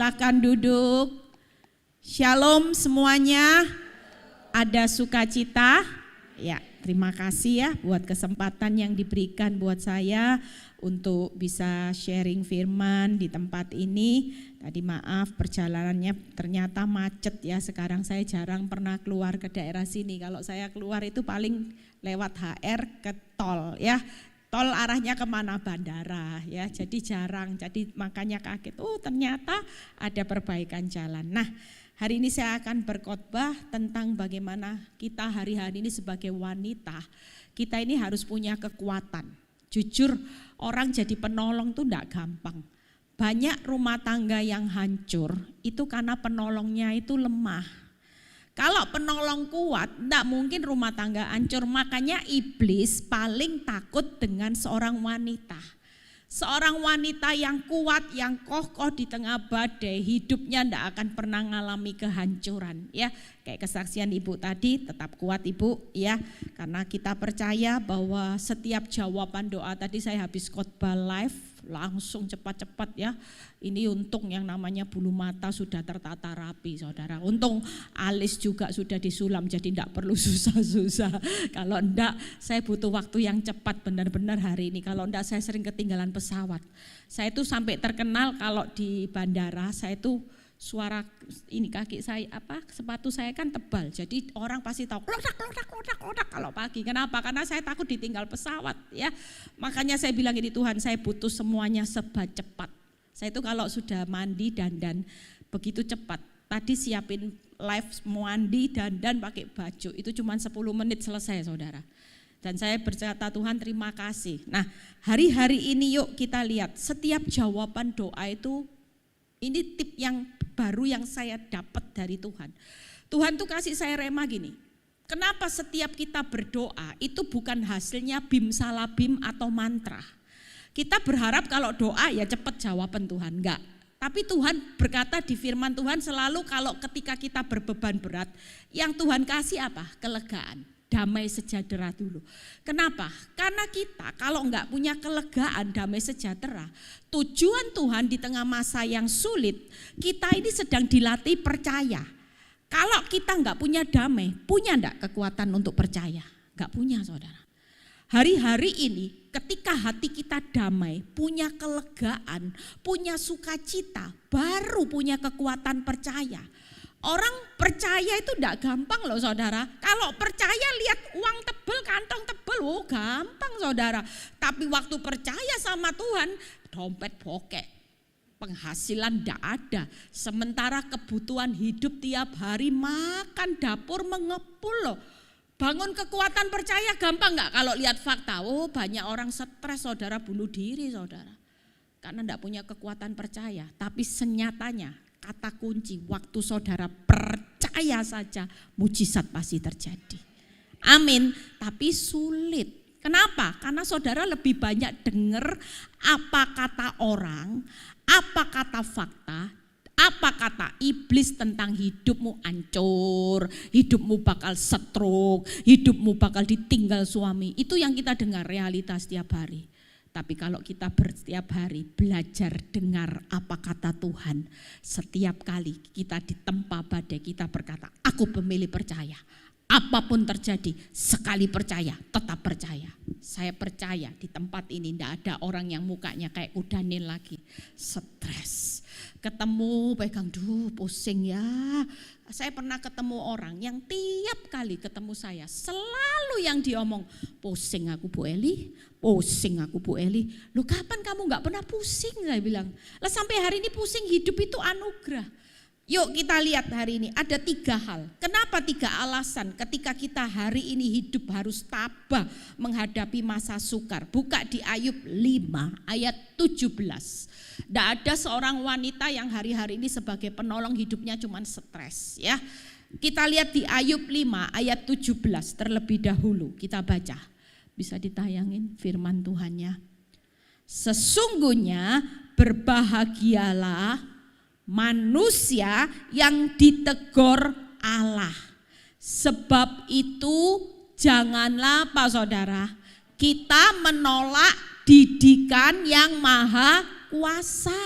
silakan duduk. Shalom semuanya. Ada sukacita? Ya, terima kasih ya buat kesempatan yang diberikan buat saya untuk bisa sharing firman di tempat ini. Tadi maaf perjalanannya ternyata macet ya. Sekarang saya jarang pernah keluar ke daerah sini. Kalau saya keluar itu paling lewat HR ke tol ya. Tol arahnya kemana? Bandara ya, jadi jarang, jadi makanya kaget, ternyata ada perbaikan jalan. Nah, hari ini saya akan berkhotbah tentang bagaimana kita hari-hari ini sebagai wanita, kita ini harus punya kekuatan. Jujur, orang jadi penolong tuh enggak gampang. Banyak rumah tangga yang hancur, itu karena penolongnya itu lemah. Kalau penolong kuat, enggak mungkin rumah tangga hancur. Makanya iblis paling takut dengan seorang wanita. Seorang wanita yang kuat, yang kokoh di tengah badai, hidupnya enggak akan pernah mengalami kehancuran. Ya, kayak kesaksian ibu tadi, tetap kuat ibu ya. Karena kita percaya bahwa setiap jawaban doa, tadi saya habis khotbah live, langsung cepat-cepat ya. Ini untung yang namanya bulu mata sudah tertata rapi saudara. Untung alis juga sudah disulam jadi enggak perlu susah-susah. Kalau enggak saya butuh waktu yang cepat benar-benar hari ini. Kalau enggak saya sering ketinggalan pesawat. Saya itu sampai terkenal kalau di bandara saya itu suara ini kaki saya sepatu saya kan tebal. Jadi orang pasti tahu klodak kalau pagi. Kenapa? Karena saya takut ditinggal pesawat ya. Makanya saya bilang ini Tuhan, saya butuh semuanya serba cepat. Saya itu kalau sudah mandi dandan begitu cepat. Tadi siapin live mandi dandan pakai baju itu cuma 10 menit selesai saudara. Dan saya berkata Tuhan terima kasih. Nah, hari-hari ini yuk kita lihat setiap jawaban doa itu ini tip yang baru yang saya dapat dari Tuhan. Tuhan tuh kasih saya rema gini. Kenapa setiap kita berdoa itu bukan hasilnya bim salabim atau mantra. Kita berharap kalau doa ya cepat jawaban Tuhan, enggak. Tapi Tuhan berkata di firman Tuhan selalu kalau ketika kita berbeban berat, yang Tuhan kasih apa? Kelegaan, damai sejahtera dulu. Kenapa? Karena kita kalau enggak punya kelegaan, damai sejahtera, tujuan Tuhan di tengah masa yang sulit, kita ini sedang dilatih percaya. Kalau kita enggak punya damai, punya enggak kekuatan untuk percaya? Enggak punya saudara. Hari-hari ini ketika hati kita damai, punya kelegaan, punya sukacita, baru punya kekuatan percaya. Orang percaya itu enggak gampang loh saudara. Kalau percaya lihat uang tebel, kantong tebel, gampang saudara. Tapi waktu percaya sama Tuhan, dompet bokek, penghasilan enggak ada. Sementara kebutuhan hidup tiap hari makan dapur mengepul loh. Bangun kekuatan percaya gampang enggak? Kalau lihat fakta, banyak orang stres saudara, bunuh diri saudara. Karena enggak punya kekuatan percaya. Tapi senyatanya kata kunci waktu saudara percaya saja mujizat pasti terjadi. Amin. Tapi sulit. Kenapa? Karena saudara lebih banyak dengar apa kata orang, apa kata fakta, apa kata iblis tentang hidupmu hancur, hidupmu bakal stroke, hidupmu bakal ditinggal suami. Itu yang kita dengar realitas setiap hari. Tapi kalau kita setiap hari belajar dengar apa kata Tuhan, setiap kali kita ditempa badai kita berkata, aku pemilih percaya. Apapun terjadi, sekali percaya, tetap percaya. Saya percaya di tempat ini tidak ada orang yang mukanya kayak Udanil lagi. Stres, ketemu pegang, pusing ya. Saya pernah ketemu orang yang tiap kali ketemu saya, selalu yang diomong, pusing aku Bu Eli, pusing aku Bu Eli. Loh kapan kamu gak pernah pusing? Saya bilang, lah sampai hari ini pusing, hidup itu anugerah. Yuk kita lihat hari ini ada 3 hal. Kenapa 3 alasan ketika kita hari ini hidup harus tabah menghadapi masa sukar. Buka di Ayub 5 ayat 17. Tidak ada seorang wanita yang hari-hari ini sebagai penolong hidupnya cuma stres ya. Kita lihat di Ayub 5 ayat 17 terlebih dahulu kita baca. Bisa ditayangin firman Tuhannya. Sesungguhnya berbahagialah manusia yang ditegur Allah. Sebab itu janganlah Pak Saudara kita menolak didikan yang maha kuasa.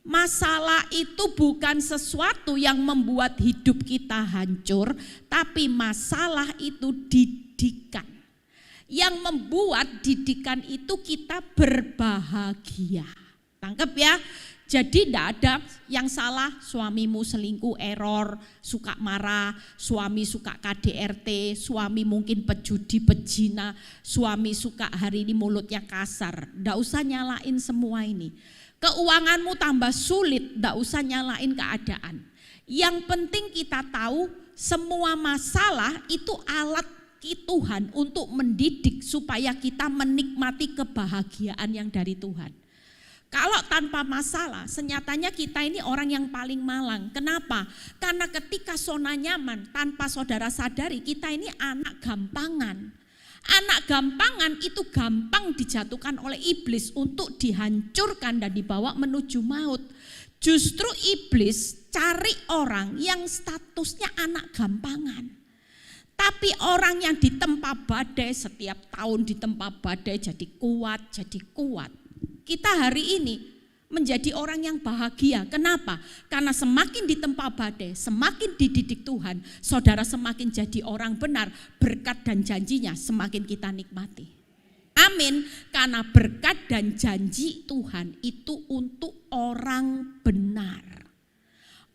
Masalah itu bukan sesuatu yang membuat hidup kita hancur, tapi masalah itu didikan. Yang membuat didikan itu kita berbahagia. Tangkap ya. Jadi tidak ada yang salah, suamimu selingkuh, error, suka marah, suami suka KDRT, suami mungkin pejudi, pezina, suami suka hari ini mulutnya kasar. Tidak usah nyalain semua ini. Keuanganmu tambah sulit, tidak usah nyalain keadaan. Yang penting kita tahu semua masalah itu alat Tuhan untuk mendidik supaya kita menikmati kebahagiaan yang dari Tuhan. Kalau tanpa masalah, senyatanya kita ini orang yang paling malang. Kenapa? Karena ketika zona nyaman, tanpa saudara sadari, kita ini anak gampangan. Anak gampangan itu gampang dijatuhkan oleh iblis untuk dihancurkan dan dibawa menuju maut. Justru iblis cari orang yang statusnya anak gampangan. Tapi orang yang ditempa badai, setiap tahun ditempa badai jadi kuat, jadi kuat. Kita hari ini menjadi orang yang bahagia. Kenapa? Karena semakin ditempa badai, semakin dididik Tuhan, saudara semakin jadi orang benar, berkat dan janjinya semakin kita nikmati. Amin. Karena berkat dan janji Tuhan itu untuk orang benar.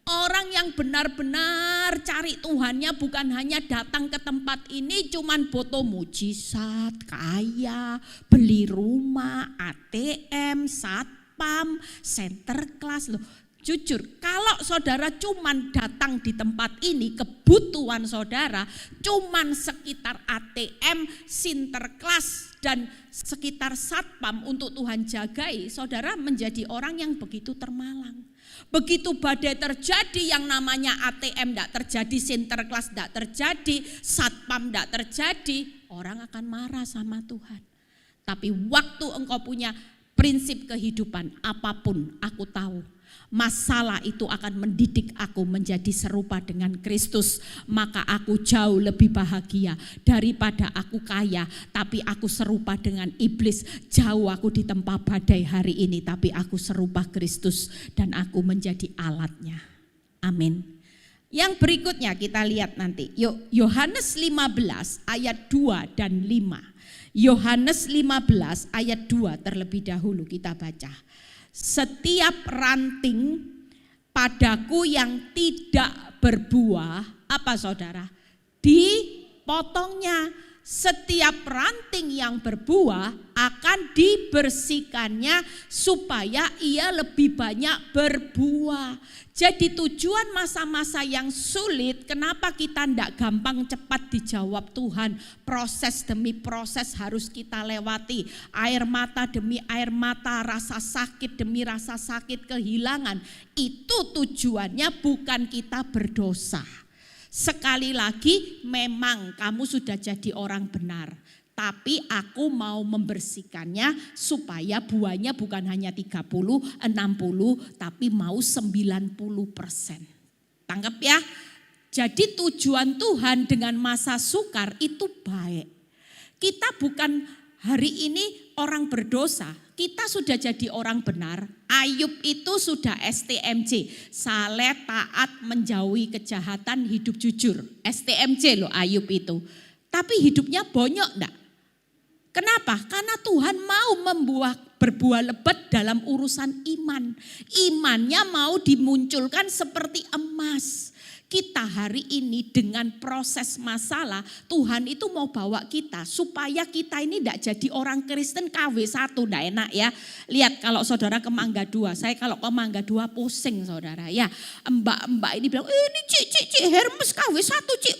Orang yang benar-benar cari Tuhannya bukan hanya datang ke tempat ini cuman foto mujizat, kaya, beli rumah, ATM, satpam, center class loh. Jujur, kalau saudara cuman datang di tempat ini, kebutuhan saudara cuman sekitar ATM, Sinterklas dan sekitar satpam untuk Tuhan jagai, saudara menjadi orang yang begitu termalang. Begitu badai terjadi yang namanya ATM tidak terjadi, Sinterklas tidak terjadi, satpam tidak terjadi, orang akan marah sama Tuhan. Tapi waktu engkau punya prinsip kehidupan, apapun aku tahu, masalah itu akan mendidik aku menjadi serupa dengan Kristus. Maka aku jauh lebih bahagia daripada aku kaya tapi aku serupa dengan iblis. Jauh aku ditempa badai hari ini tapi aku serupa Kristus dan aku menjadi alatnya. Amin. Yang berikutnya kita lihat nanti. Yohanes 15 ayat 2 dan 5. Yohanes 15 ayat 2 terlebih dahulu kita baca. Setiap ranting padaku yang tidak berbuah, apa saudara? Dipotongnya. Setiap ranting yang berbuah akan dibersihkannya supaya ia lebih banyak berbuah. Jadi tujuan masa-masa yang sulit, kenapa kita tidak gampang cepat dijawab Tuhan? Proses demi proses harus kita lewati. Air mata demi air mata, rasa sakit demi rasa sakit, kehilangan. Itu tujuannya bukan kita berdosa. Sekali lagi memang kamu sudah jadi orang benar. Tapi aku mau membersihkannya supaya buahnya bukan hanya 30, 60, tapi mau 90%. Tangkap ya? Jadi tujuan Tuhan dengan masa sukar itu baik. Kita bukan hari ini orang berdosa, kita sudah jadi orang benar. Ayub itu sudah STMJ, saleh, taat, menjauhi kejahatan, hidup jujur. STMJ loh Ayub itu. Tapi hidupnya bonyok enggak? Kenapa? Karena Tuhan mau berbuah lebat dalam urusan iman. Imannya mau dimunculkan seperti emas. Kita hari ini dengan proses masalah, Tuhan itu mau bawa kita supaya kita ini tidak jadi orang Kristen KW1, tidak enak ya. Lihat kalau saudara ke Mangga 2, saya kalau ke Mangga 2 pusing saudara ya. Mbak-mbak ini bilang, ini cik Hermes KW1 cik,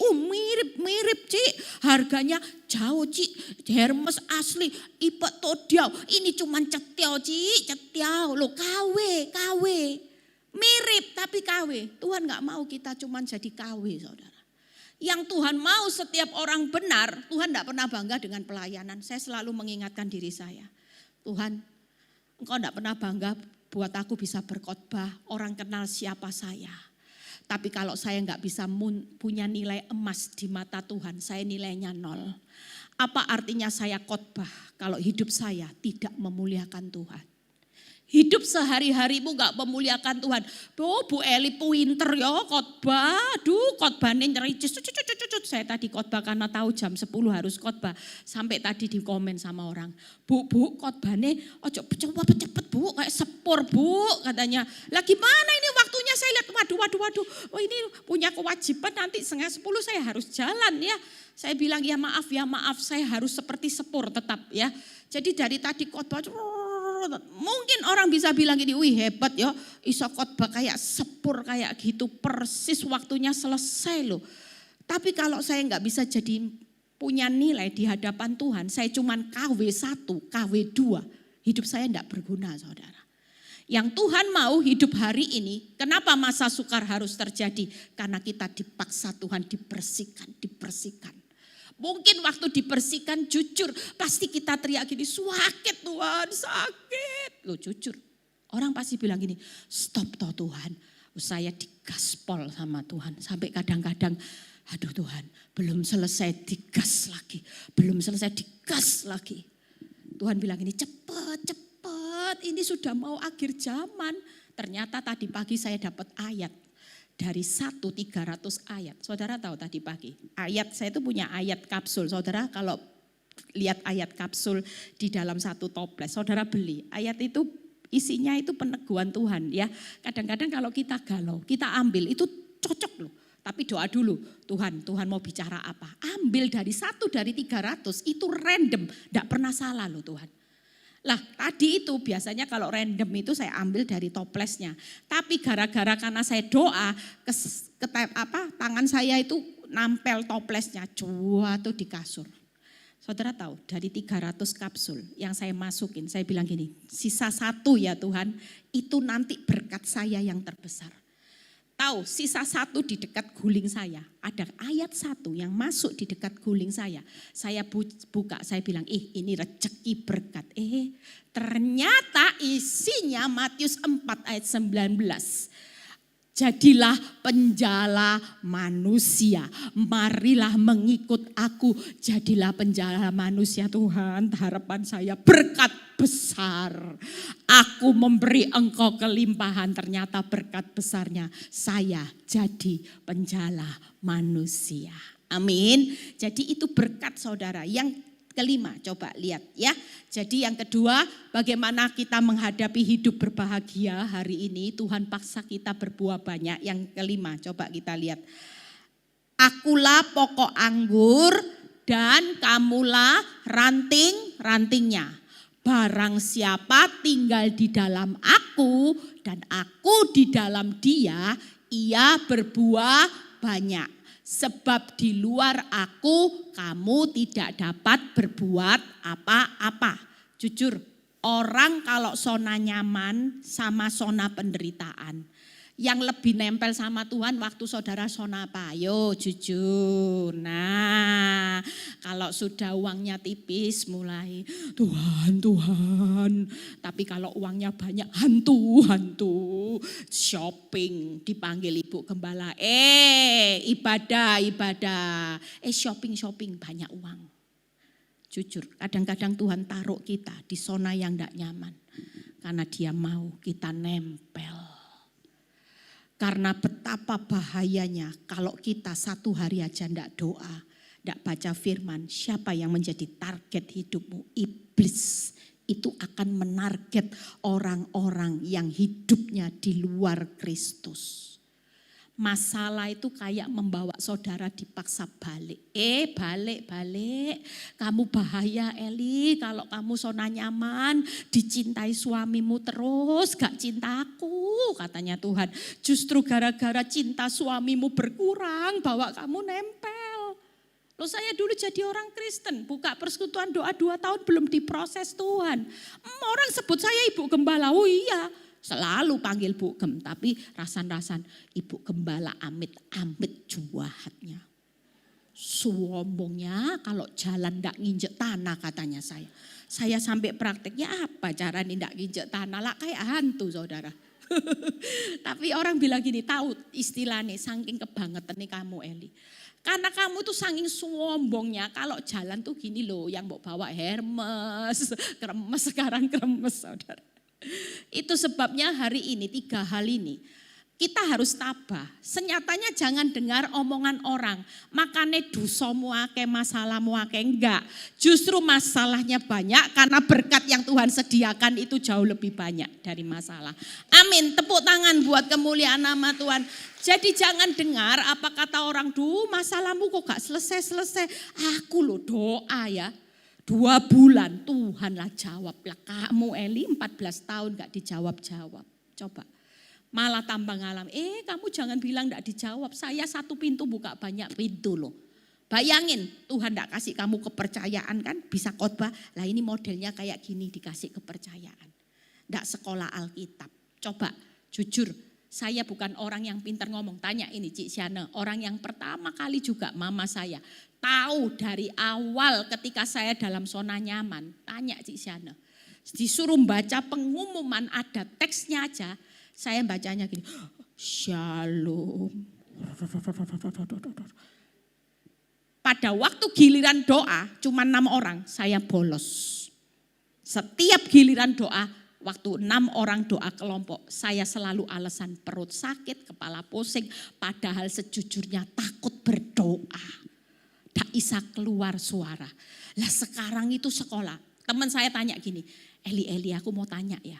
mirip cik, harganya jauh cik, Hermes asli, ipet todiau, ini cuman cetiau cik, cetiau, lo KW. Mirip tapi KW. Tuhan gak mau kita cuman jadi KW saudara. Yang Tuhan mau setiap orang benar, Tuhan gak pernah bangga dengan pelayanan. Saya selalu mengingatkan diri saya. Tuhan, Engkau gak pernah bangga buat aku bisa berkhotbah, orang kenal siapa saya. Tapi kalau saya gak bisa punya nilai emas di mata Tuhan, saya nilainya 0. Apa artinya saya khotbah kalau hidup saya tidak memuliakan Tuhan? Hidup sehari-harimu gak memuliakan Tuhan. Bu Eli pinter ya khotbah. Aduh khotbahnya nyericis. Saya tadi khotbah karena tahu jam 10 harus khotbah. Sampai tadi di komen sama orang. Bu khotbahnya ojo cepet Bu. Kayak sepur Bu katanya. Lah gimana ini waktunya saya lihat. Waduh. Oh ini punya kewajiban nanti 9:30 saya harus jalan ya. Saya bilang ya maaf saya harus seperti sepur tetap ya. Jadi dari tadi khotbah mungkin orang bisa bilang gini, wih hebat ya, iso khotbah kayak sepur kayak gitu, persis waktunya selesai loh. Tapi kalau saya nggak bisa jadi punya nilai di hadapan Tuhan, saya cuman KW1, KW2, hidup saya nggak berguna saudara. Yang Tuhan mau hidup hari ini, kenapa masa sukar harus terjadi? Karena kita dipaksa Tuhan dibersihkan. Mungkin waktu dibersihkan jujur pasti kita teriak gini, sakit Tuhan, sakit. Loh jujur, orang pasti bilang gini, stop toh Tuhan. Saya digaspol sama Tuhan. Sampai kadang-kadang, aduh Tuhan belum selesai digas lagi. Tuhan bilang gini, cepet, ini sudah mau akhir zaman. Ternyata tadi pagi saya dapat ayat. Dari 1.300 ayat. Saudara tahu tadi pagi, ayat saya itu punya ayat kapsul. Saudara kalau lihat ayat kapsul di dalam satu toples, saudara beli. Ayat itu isinya itu peneguhan Tuhan ya. Kadang-kadang kalau kita galau, kita ambil itu cocok loh. Tapi doa dulu, Tuhan mau bicara apa? Ambil dari 1 dari 300 itu random, enggak pernah salah loh Tuhan. Lah tadi itu biasanya kalau random itu saya ambil dari toplesnya. Tapi gara-gara karena saya doa, tangan saya itu nampel toplesnya, tuh di kasur. Saudara tahu dari 300 kapsul yang saya masukin, saya bilang gini, sisa 1 ya Tuhan, itu nanti berkat saya yang terbesar. Tahu sisa 1 di dekat guling saya, ada ayat 1 yang masuk di dekat guling saya. Saya buka, saya bilang ini rezeki berkat. Ternyata isinya Matius 4 ayat 19. Jadilah penjala manusia, marilah mengikut aku, jadilah penjala manusia Tuhan. Harapan saya berkat besar, aku memberi engkau kelimpahan, ternyata berkat besarnya saya jadi penjala manusia. Amin. Jadi itu berkat saudara. Yang kelima, coba lihat ya. Jadi yang kedua, bagaimana kita menghadapi hidup berbahagia hari ini. Tuhan paksa kita berbuah banyak. Yang kelima, coba kita lihat. Akulah pokok anggur dan kamulah ranting-rantingnya. Barang siapa tinggal di dalam aku dan aku di dalam dia, ia berbuah banyak. Sebab di luar aku kamu tidak dapat berbuat apa-apa. Jujur, orang kalau zona nyaman sama zona penderitaan. Yang lebih nempel sama Tuhan waktu saudara zona apa? Ayo jujur. Nah kalau sudah uangnya tipis mulai Tuhan. Tapi kalau uangnya banyak hantu. Shopping dipanggil ibu gembala. Ibadah. Shopping banyak uang. Jujur kadang-kadang Tuhan taruh kita di zona yang tidak nyaman. Karena dia mau kita nempel. Karena betapa bahayanya kalau kita satu hari aja enggak doa, enggak baca firman, siapa yang menjadi target hidupmu? Iblis. Itu akan menarget orang-orang yang hidupnya di luar Kristus. Masalah itu kayak membawa saudara dipaksa balik. Balik. Kamu bahaya Eli kalau kamu zona nyaman. Dicintai suamimu terus gak cinta aku katanya Tuhan. Justru gara-gara cinta suamimu berkurang bawa kamu nempel. Loh saya dulu jadi orang Kristen. Buka persekutuan doa 2 tahun belum diproses Tuhan. Orang sebut saya ibu gembala. Oh iya. Selalu panggil Bu Gem, tapi rasan-rasan Ibu Gembala amit-amit juahatnya. Sombongnya kalau jalan ndak nginjek tanah katanya saya. Saya sampai prakteknya apa cara ndak nginjek tanah lah kayak hantu saudara. Tapi orang bilang gini, tahu istilahnya saking kebangetan nih kamu Eli. Karena kamu tuh saking sombongnya kalau jalan tuh gini loh yang mau bawa Hermes, kremes sekarang kremes saudara. Itu sebabnya hari ini 3 hal ini kita harus tabah. Senyatanya jangan dengar omongan orang. Makanya dosamu akeh, masalahmu akeh. Enggak. Justru masalahnya banyak karena berkat yang Tuhan sediakan itu jauh lebih banyak dari masalah. Amin. Tepuk tangan buat kemuliaan nama Tuhan. Jadi jangan dengar apa kata orang, duh masalahmu kok gak selesai-selesai. Aku loh doa ya. 2 bulan Tuhanlah jawablah. Kamu Eli 14 tahun gak dijawab-jawab. Coba. Malah tambah ngalam, kamu jangan bilang enggak dijawab, saya 1 pintu buka banyak pintu loh. Bayangin Tuhan enggak kasih kamu kepercayaan kan, bisa khotbah, lah ini modelnya kayak gini dikasih kepercayaan. Enggak sekolah Alkitab, coba jujur saya bukan orang yang pintar ngomong, tanya ini Cik Siana, orang yang pertama kali juga mama saya. Tahu dari awal ketika saya dalam zona nyaman, tanya Cik Siana. Disuruh baca pengumuman ada teksnya aja. Saya bacanya gini, Shalom. Pada waktu giliran doa cuma 6 orang, saya bolos. Setiap giliran doa, waktu 6 orang doa kelompok, saya selalu alasan perut sakit, kepala pusing. Padahal sejujurnya takut berdoa. Tak bisa keluar suara. Lah sekarang itu sekolah, teman saya tanya gini, Eli aku mau tanya ya,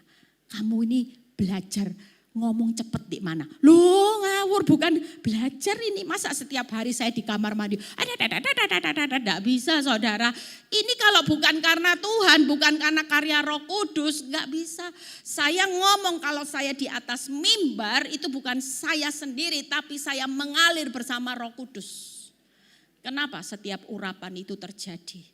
kamu ini belajar ngomong cepet di mana? Loh ngawur, bukan belajar ini. Masa setiap hari saya di kamar mandi. Tidak bisa saudara. Ini kalau bukan karena Tuhan, bukan karena karya Roh Kudus, gak bisa. Saya ngomong kalau saya di atas mimbar itu bukan saya sendiri, tapi saya mengalir bersama Roh Kudus. Kenapa setiap urapan itu terjadi?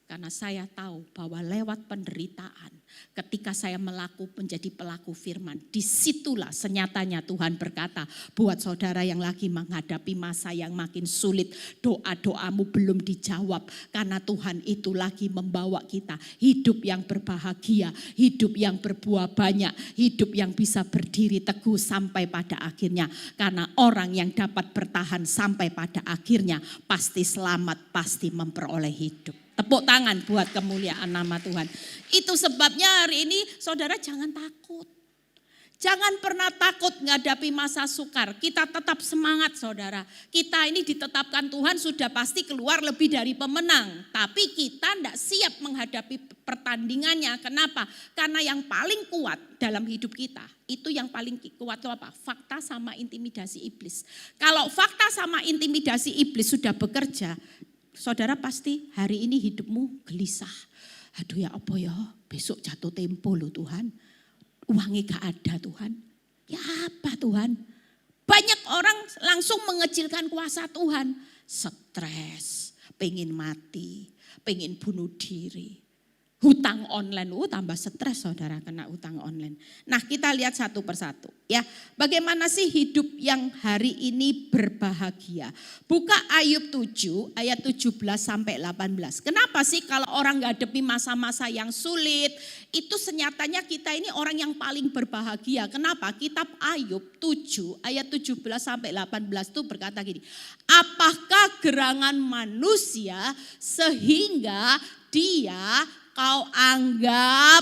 Karena saya tahu bahwa lewat penderitaan, ketika saya menjadi pelaku firman, disitulah senyatanya Tuhan berkata, buat saudara yang lagi menghadapi masa yang makin sulit, doa-doamu belum dijawab, karena Tuhan itu lagi membawa kita hidup yang berbahagia, hidup yang berbuah banyak, hidup yang bisa berdiri teguh sampai pada akhirnya. Karena orang yang dapat bertahan sampai pada akhirnya pasti selamat, pasti memperoleh hidup. Tepuk tangan buat kemuliaan nama Tuhan. Itu sebabnya hari ini saudara jangan takut. Jangan pernah takut menghadapi masa sukar. Kita tetap semangat saudara. Kita ini ditetapkan Tuhan sudah pasti keluar lebih dari pemenang. Tapi kita tidak siap menghadapi pertandingannya. Kenapa? Karena yang paling kuat dalam hidup kita. Itu yang paling kuat itu apa? Fakta sama intimidasi iblis. Kalau fakta sama intimidasi iblis sudah bekerja, saudara pasti hari ini hidupmu gelisah. Aduh ya apa ya, besok jatuh tempo loh Tuhan. Uangnya gak ada Tuhan. Ya apa Tuhan? Banyak orang langsung mengecilkan kuasa Tuhan. Stres, pengen mati, pengen bunuh diri. Hutang online, tambah stres saudara kena hutang online. Nah kita lihat satu persatu ya. Bagaimana sih hidup yang hari ini berbahagia? Buka Ayub 7 ayat 17 sampai 18. Kenapa sih kalau orang ngadepi masa-masa yang sulit, itu senyatanya kita ini orang yang paling berbahagia. Kenapa? Kitab Ayub 7 ayat 17 sampai 18 itu berkata gini. Apakah gerangan manusia sehingga dia kau anggap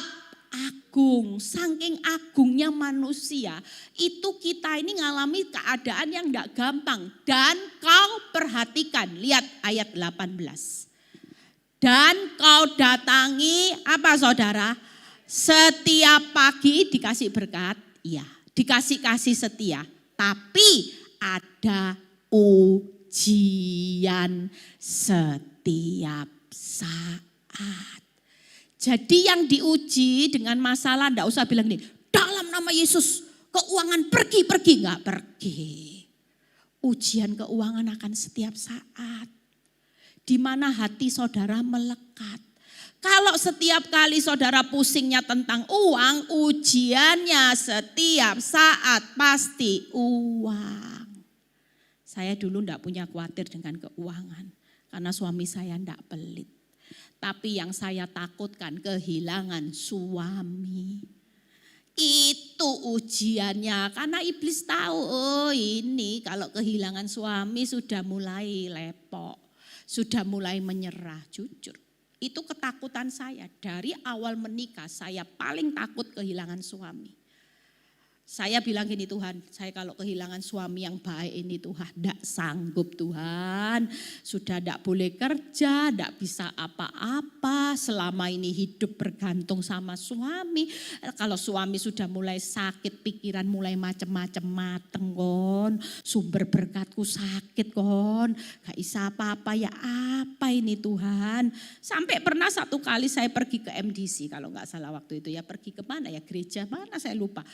agung, saking agungnya manusia, itu kita ini ngalami keadaan yang enggak gampang. Dan kau perhatikan, lihat ayat 18. Dan kau datangi, apa saudara? Setiap pagi dikasih berkat, iya, dikasih kasih setia. Tapi ada ujian setiap saat. Jadi yang diuji dengan masalah enggak usah bilang nih, dalam nama Yesus keuangan pergi, enggak pergi. Ujian keuangan akan setiap saat. Di mana hati saudara melekat. Kalau setiap kali saudara pusingnya tentang uang, ujiannya setiap saat pasti uang. Saya dulu enggak punya khawatir dengan keuangan. Karena suami saya enggak pelit. Tapi yang saya takutkan kehilangan suami. Itu ujiannya. Karena iblis tahu, oh ini kalau kehilangan suami sudah mulai lepok. Sudah mulai menyerah, jujur. Itu ketakutan saya. Dari awal menikah saya paling takut kehilangan suami. Saya bilang gini, Tuhan, saya kalau kehilangan suami yang baik ini Tuhan, tidak sanggup Tuhan. Sudah tidak boleh kerja, tidak bisa apa-apa. Selama ini hidup bergantung sama suami. Kalau suami sudah mulai sakit, pikiran mulai macam-macam mateng kon. Sumber berkatku sakit kon. Gak bisa apa-apa, ya apa ini Tuhan. Sampai pernah satu kali saya pergi ke MDC, kalau gak salah waktu itu ya. Pergi ke mana ya, gereja mana saya lupa.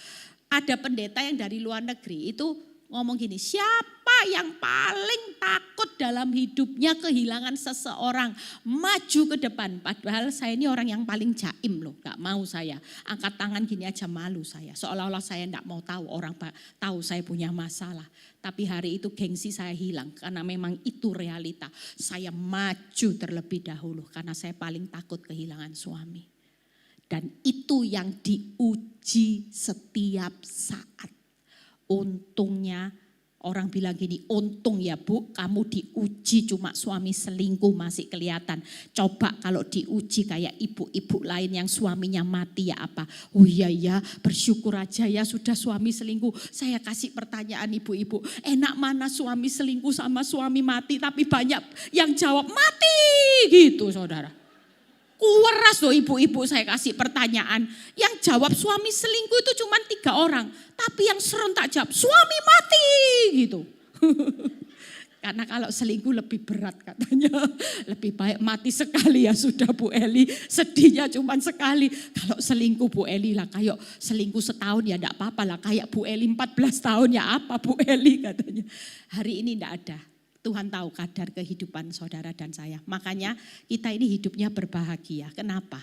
Ada pendeta yang dari luar negeri itu ngomong gini, siapa yang paling takut dalam hidupnya kehilangan seseorang, maju ke depan. Padahal saya ini orang yang paling jaim loh, gak mau saya. Angkat tangan gini aja malu saya, seolah-olah saya gak mau tahu orang tahu saya punya masalah. Tapi hari itu gengsi saya hilang karena memang itu realita. Saya maju terlebih dahulu karena saya paling takut kehilangan suami. Dan itu yang diuji setiap saat. Untungnya orang bilang gini, untung ya Bu kamu diuji cuma suami selingkuh masih kelihatan. Coba kalau diuji kayak ibu-ibu lain yang suaminya mati ya apa. Oh iya ya bersyukur aja ya sudah suami selingkuh. Saya kasih pertanyaan ibu-ibu, enak mana suami selingkuh sama suami mati. Tapi banyak yang jawab mati gitu saudara. Kueras loh ibu-ibu saya kasih pertanyaan. Yang jawab suami selingkuh itu cuma 3 orang. Tapi yang serentak jawab suami mati gitu. Karena kalau selingkuh lebih berat katanya. Lebih baik mati sekali ya sudah Bu Eli. Sedihnya cuma sekali. Kalau selingkuh Bu Eli lah kayak selingkuh setahun ya enggak apa-apa lah. Kayak Bu Eli 14 tahun ya apa Bu Eli katanya. Hari ini enggak ada. Tuhan tahu kadar kehidupan saudara dan saya. Makanya kita ini hidupnya berbahagia. Kenapa?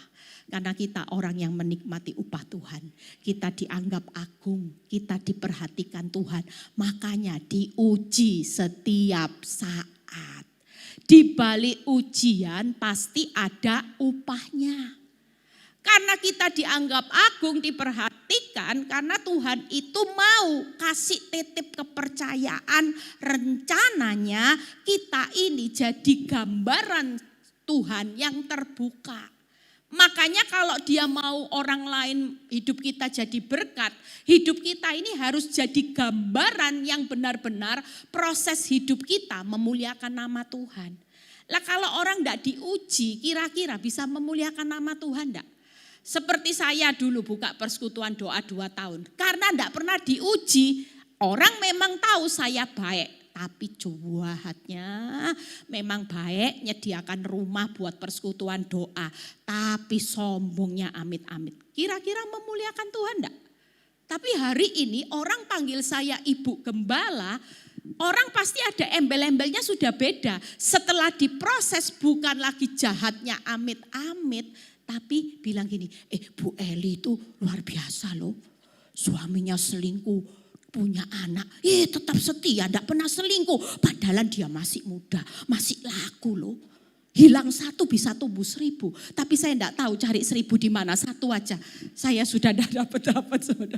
Karena kita orang yang menikmati upah Tuhan. Kita dianggap agung, kita diperhatikan Tuhan. Makanya diuji setiap saat. Di balik ujian pasti ada upahnya. Karena kita dianggap agung, diperhatikan, karena Tuhan itu mau kasih titip kepercayaan, rencananya kita ini jadi gambaran Tuhan yang terbuka. Makanya kalau dia mau orang lain hidup kita jadi berkat, hidup kita ini harus jadi gambaran yang benar-benar proses hidup kita memuliakan nama Tuhan. Lah kalau orang enggak diuji, kira-kira bisa memuliakan nama Tuhan enggak? Seperti saya dulu buka persekutuan doa 2 tahun. Karena enggak pernah diuji, orang memang tahu saya baik. Tapi jahatnya memang baik nyediakan rumah buat persekutuan doa. Tapi sombongnya amit-amit. Kira-kira memuliakan Tuhan enggak? Tapi hari ini orang panggil saya Ibu Gembala, orang pasti ada embel-embelnya sudah beda. Setelah diproses bukan lagi jahatnya amit-amit. Tapi bilang gini, Bu Eli itu luar biasa loh. Suaminya selingkuh, punya anak. Tetap setia, enggak pernah selingkuh. Padahal dia masih muda, masih laku loh. Hilang 1 bisa tumbuh 1000. Tapi saya enggak tahu cari 1000 di mana, 1 aja. Saya sudah enggak dapat saudara.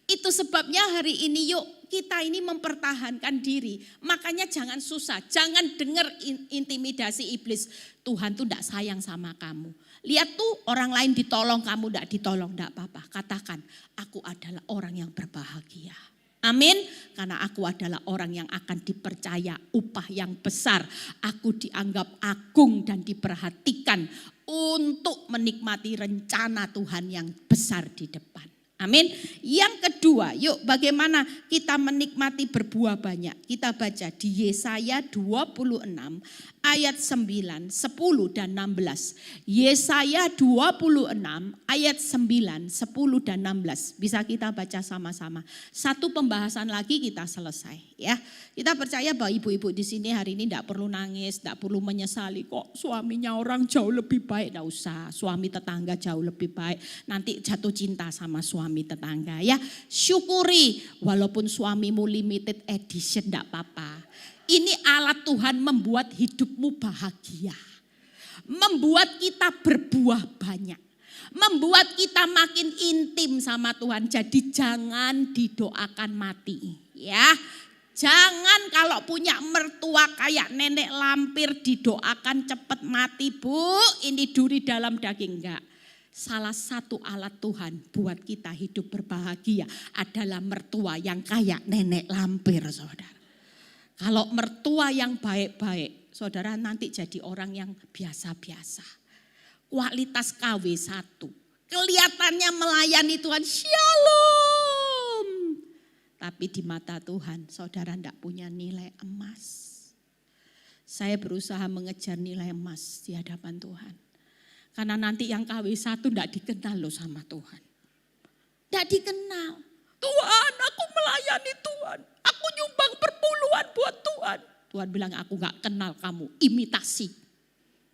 Itu sebabnya hari ini yuk kita ini mempertahankan diri. Makanya jangan susah, jangan dengar intimidasi iblis. Tuhan tuh enggak sayang sama kamu. Lihat tuh orang lain ditolong, kamu enggak ditolong, enggak apa-apa. Katakan, aku adalah orang yang berbahagia. Amin. Karena aku adalah orang yang akan dipercaya upah yang besar. Aku dianggap agung dan diperhatikan untuk menikmati rencana Tuhan yang besar di depan. Amin. Yang kedua, yuk bagaimana kita menikmati berbuah banyak. Kita baca di Yesaya 26 ayat 9, 10 dan 16. Yesaya 26 ayat 9, 10 dan 16. Bisa kita baca sama-sama. Satu pembahasan lagi kita selesai ya. Kita percaya bahwa ibu-ibu di sini hari ini tidak perlu nangis, tidak perlu menyesali kok suaminya orang jauh lebih baik. Tidak usah, suami tetangga jauh lebih baik. Nanti jatuh cinta sama suami tetangga ya. Syukuri walaupun suamimu limited edition tidak apa-apa. Ini alat Tuhan membuat hidupmu bahagia. Membuat kita berbuah banyak. Membuat kita makin intim sama Tuhan. Jadi jangan didoakan mati ya. Jangan kalau punya mertua kayak nenek lampir didoakan cepat mati, Bu. Ini duri dalam daging, enggak. Salah satu alat Tuhan buat kita hidup berbahagia adalah mertua yang kayak nenek lampir, saudara. Kalau mertua yang baik-baik, saudara nanti jadi orang yang biasa-biasa. Kualitas KW1. Kelihatannya melayani Tuhan, shalom. Tapi di mata Tuhan, saudara tidak punya nilai emas. Saya berusaha mengejar nilai emas di hadapan Tuhan. Karena nanti yang KW1 tidak dikenal loh sama Tuhan. Tidak dikenal. Tuhan, aku melayani Tuhan. Aku nyumbang perpuluhan buat Tuhan. Tuhan bilang, aku gak kenal kamu, imitasi.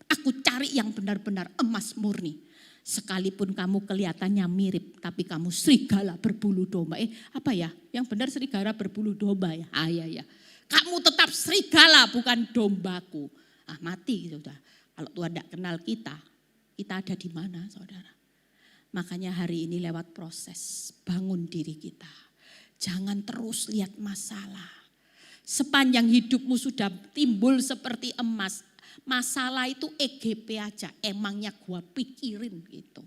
Aku cari yang benar-benar emas murni. Sekalipun kamu kelihatannya mirip, tapi kamu serigala berbulu domba. Apa ya? Yang benar serigala berbulu domba ya? Ya. Kamu tetap serigala, bukan dombaku. Mati gitu. Kalau Tuhan tidak kenal kita ada di mana, saudara? Makanya hari ini lewat proses bangun diri kita. Jangan terus lihat masalah. Sepanjang hidupmu sudah timbul seperti emas. Masalah itu EGP aja, emangnya gua pikirin gitu.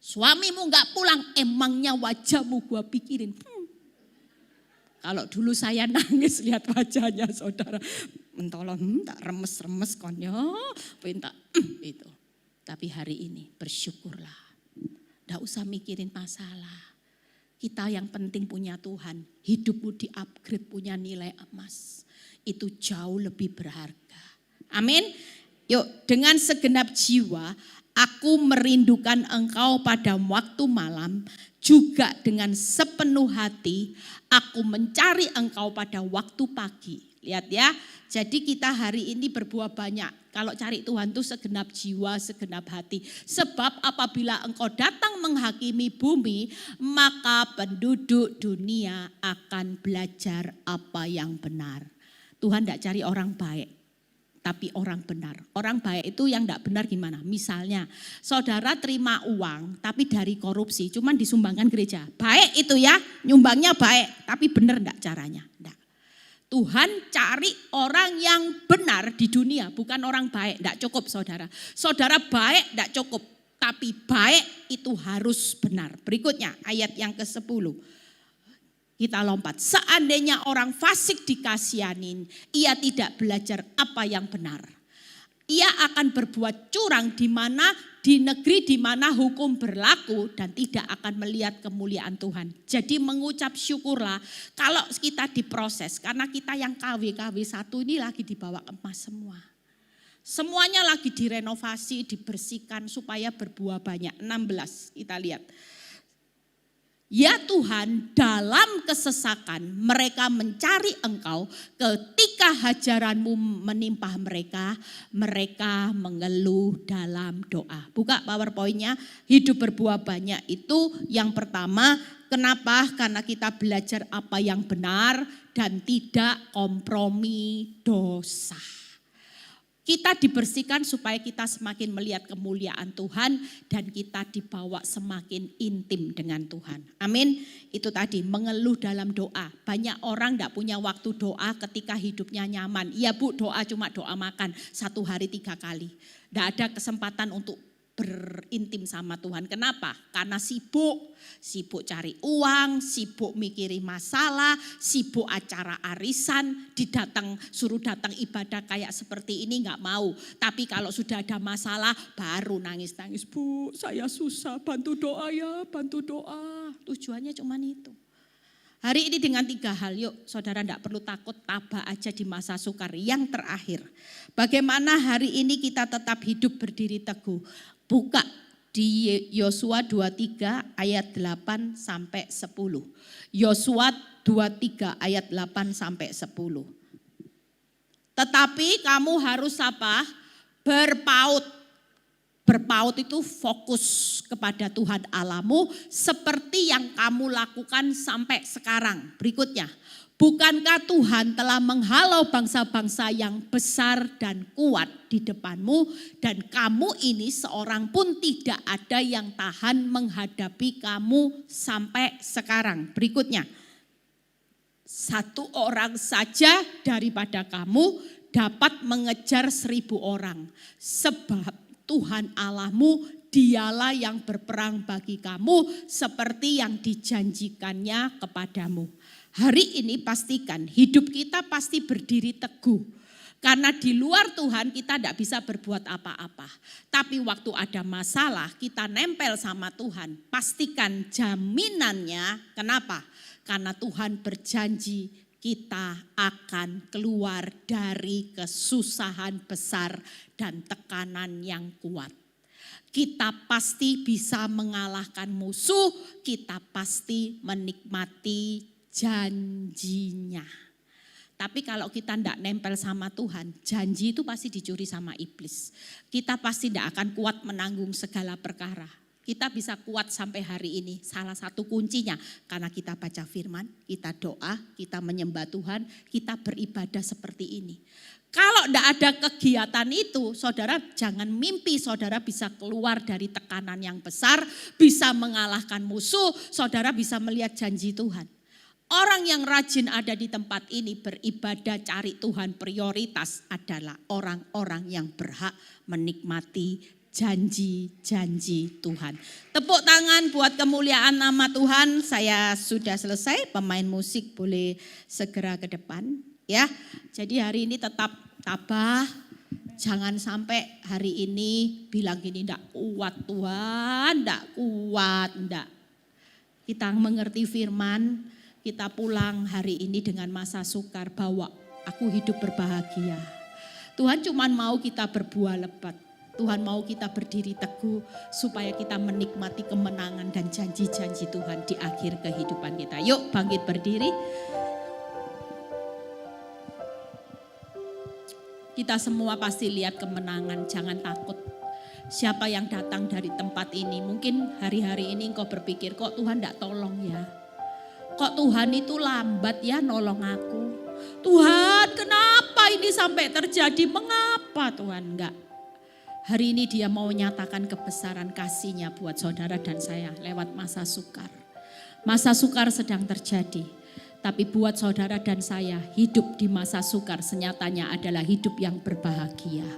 Suamimu gak pulang, emangnya wajahmu gua pikirin. Kalau dulu saya nangis lihat wajahnya saudara. Mentolong, tak remes-remes konyo, minta itu. Tapi hari ini bersyukurlah. Tidak usah mikirin masalah. Kita yang penting punya Tuhan. Hidupmu di-upgrade punya nilai emas. Itu jauh lebih berharga. Amin. Yuk, dengan segenap jiwa aku merindukan engkau pada waktu malam. Juga dengan sepenuh hati aku mencari engkau pada waktu pagi. Lihat ya, jadi kita hari ini berbuah banyak. Kalau cari Tuhan itu segenap jiwa, segenap hati. Sebab apabila engkau datang menghakimi bumi, maka penduduk dunia akan belajar apa yang benar. Tuhan tidak cari orang baik, tapi orang benar. Orang baik itu yang tidak benar gimana? Misalnya saudara terima uang tapi dari korupsi, cuman disumbangkan gereja. Baik itu ya, nyumbangnya baik, tapi benar tidak caranya? Tidak. Tuhan cari orang yang benar di dunia, bukan orang baik. Tidak cukup saudara. Saudara baik tidak cukup, tapi baik itu harus benar. Berikutnya ayat yang ke-10. Kita lompat. Seandainya orang fasik dikasihanin, ia tidak belajar apa yang benar. Ia akan berbuat curang di negeri di mana hukum berlaku dan tidak akan melihat kemuliaan Tuhan. Jadi mengucap syukurlah kalau kita diproses. Karena kita yang KW1 ini lagi dibawa emas semua. Semuanya lagi direnovasi, dibersihkan supaya berbuah banyak. 16 kita lihat. Ya Tuhan, dalam kesesakan mereka mencari engkau, ketika hajaranmu menimpa mereka, mereka mengeluh dalam doa. Buka PowerPoint-nya, hidup berbuah banyak itu yang pertama, kenapa? Karena kita belajar apa yang benar dan tidak kompromi dosa. Kita dibersihkan supaya kita semakin melihat kemuliaan Tuhan dan kita dibawa semakin intim dengan Tuhan. Amin. Itu tadi mengeluh dalam doa. Banyak orang tidak punya waktu doa ketika hidupnya nyaman. Iya Bu, doa cuma doa makan 1 hari 3 kali. Tidak ada kesempatan untuk berintim sama Tuhan. Kenapa? Karena sibuk cari uang, sibuk mikirin masalah, sibuk acara arisan, suruh datang ibadah kayak seperti ini nggak mau. Tapi kalau sudah ada masalah baru nangis-nangis, Bu saya susah, bantu doa ya, bantu doa. Tujuannya cuma itu. Hari ini dengan 3 hal, yuk saudara tidak perlu takut, tabah aja di masa sukar. Yang terakhir, bagaimana hari ini kita tetap hidup berdiri teguh. Buka di Yosua 23 ayat 8 sampai 10. Yosua 23 ayat 8 sampai 10. Tetapi kamu harus apa? Berpaut. Berpaut itu fokus kepada Tuhan Allahmu seperti yang kamu lakukan sampai sekarang. Berikutnya, bukankah Tuhan telah menghalau bangsa-bangsa yang besar dan kuat di depanmu dan kamu ini seorang pun tidak ada yang tahan menghadapi kamu sampai sekarang. Berikutnya, 1 orang saja daripada kamu dapat mengejar 1000 orang. Sebab Tuhan Allahmu dialah yang berperang bagi kamu seperti yang dijanjikannya kepadamu. Hari ini pastikan hidup kita pasti berdiri teguh. Karena di luar Tuhan kita tidak bisa berbuat apa-apa. Tapi waktu ada masalah kita nempel sama Tuhan. Pastikan jaminannya, kenapa? Karena Tuhan berjanji kita akan keluar dari kesusahan besar dan tekanan yang kuat. Kita pasti bisa mengalahkan musuh, kita pasti menikmati janjinya. Tapi kalau kita tidak nempel sama Tuhan, janji itu pasti dicuri sama iblis. Kita pasti tidak akan kuat menanggung segala perkara. Kita bisa kuat sampai hari ini. Salah satu kuncinya karena kita baca firman, kita doa, kita menyembah Tuhan, kita beribadah seperti ini. Kalau tidak ada kegiatan itu, saudara jangan mimpi saudara bisa keluar dari tekanan yang besar, bisa mengalahkan musuh, saudara bisa melihat janji Tuhan. Orang yang rajin ada di tempat ini beribadah cari Tuhan, prioritas adalah orang-orang yang berhak menikmati janji-janji Tuhan. Tepuk tangan buat kemuliaan nama Tuhan. Saya sudah selesai, pemain musik boleh segera ke depan ya. Jadi hari ini tetap tabah, jangan sampai hari ini bilang gini, enggak kuat Tuhan, enggak kuat, enggak. Kita mengerti firman, kita pulang hari ini dengan masa sukar bahwa aku hidup berbahagia. Tuhan cuma mau kita berbuah lebat. Tuhan mau kita berdiri teguh supaya kita menikmati kemenangan dan janji-janji Tuhan di akhir kehidupan kita. Yuk bangkit berdiri. Kita semua pasti lihat kemenangan, jangan takut. Siapa yang datang dari tempat ini, mungkin hari-hari ini engkau berpikir kok Tuhan tidak tolong ya. Kok Tuhan itu lambat ya nolong aku. Tuhan kenapa ini sampai terjadi, mengapa Tuhan enggak. Hari ini dia mau nyatakan kebesaran kasih-Nya buat saudara dan saya lewat masa sukar. Masa sukar sedang terjadi. Tapi buat saudara dan saya hidup di masa sukar senyatanya adalah hidup yang berbahagia.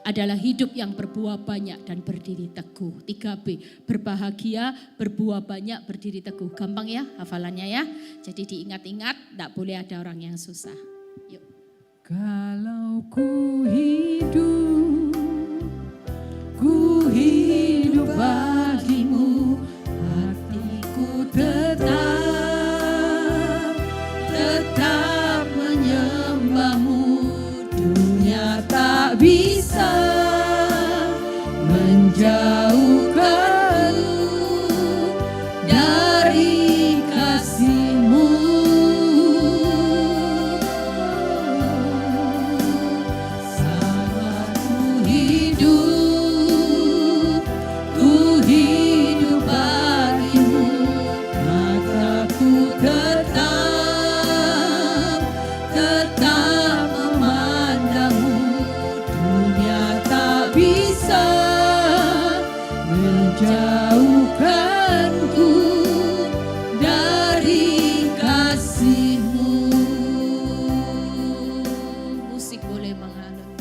Adalah hidup yang berbuah banyak dan berdiri teguh. 3B, berbahagia, berbuah banyak, berdiri teguh. Gampang ya hafalannya ya. Jadi diingat-ingat, tidak boleh ada orang yang susah. Yuk. Kalau ku hidup bagimu, hatiku tetap menyembahmu. Dunia tak bisa menjauhkanku dari kasih-Mu. Saat ku hidup bagimu, mataku tetap memandangmu. Dunia tak bisa menjauhkanku dari kasih-Mu. Musik boleh mengalun.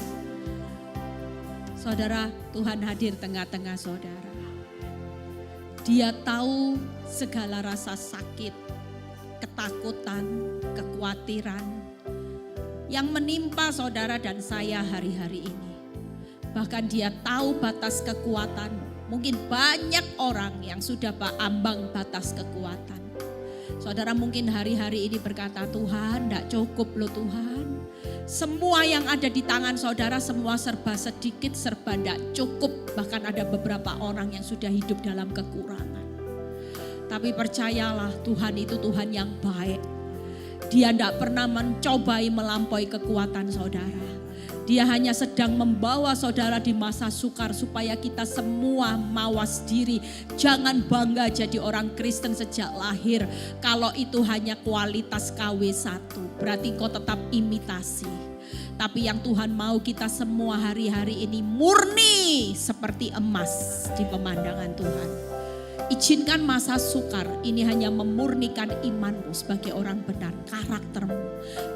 Saudara, Tuhan hadir tengah-tengah saudara. Dia tahu segala rasa sakit, ketakutan, kekhawatiran yang menimpa saudara dan saya hari-hari ini. Bahkan dia tahu batas kekuatan. Mungkin banyak orang yang sudah ambang batas kekuatan. Saudara mungkin hari-hari ini berkata, Tuhan tidak cukup loh Tuhan. Semua yang ada di tangan saudara semua serba sedikit, serba tidak cukup. Bahkan ada beberapa orang yang sudah hidup dalam kekurangan. Tapi percayalah Tuhan itu Tuhan yang baik. Dia tidak pernah mencobai melampaui kekuatan saudara. Dia hanya sedang membawa saudara di masa sukar supaya kita semua mawas diri. Jangan bangga jadi orang Kristen sejak lahir. Kalau itu hanya kualitas KW1, berarti kau tetap imitasi. Tapi yang Tuhan mau kita semua hari-hari ini murni seperti emas di pemandangan Tuhan. Izinkan masa sukar ini hanya memurnikan imanmu sebagai orang benar, karaktermu,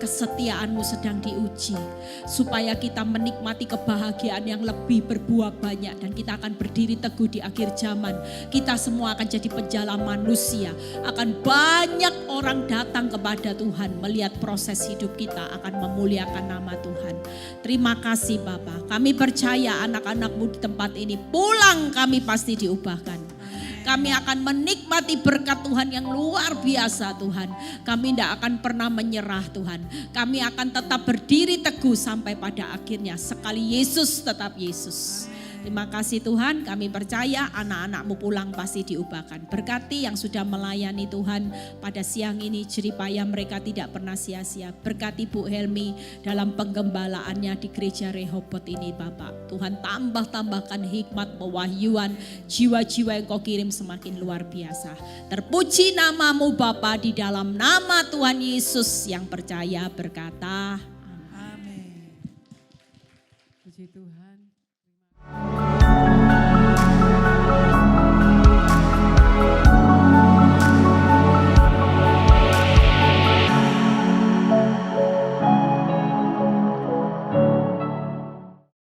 kesetiaanmu sedang diuji. Supaya kita menikmati kebahagiaan yang lebih berbuah banyak dan kita akan berdiri teguh di akhir zaman. Kita semua akan jadi penjala manusia. Akan banyak orang datang kepada Tuhan melihat proses hidup kita akan memuliakan nama Tuhan. Terima kasih Bapa. Kami percaya anak-anakmu di tempat ini pulang kami pasti diubahkan. Kami akan menikmati berkat Tuhan yang luar biasa Tuhan. Kami tidak akan pernah menyerah Tuhan. Kami akan tetap berdiri teguh sampai pada akhirnya. Sekali Yesus tetap Yesus. Terima kasih Tuhan, kami percaya anak-anakmu pulang pasti diubahkan. Berkati yang sudah melayani Tuhan pada siang ini, jeripaya mereka tidak pernah sia-sia. Berkati Bu Helmi dalam penggembalaannya di gereja Rehobot ini Bapak. Tuhan tambahkan hikmat, pewahyuan, jiwa-jiwa yang kau kirim semakin luar biasa. Terpuji namamu Bapak, di dalam nama Tuhan Yesus yang percaya berkata, Amin. Puji Tuhan.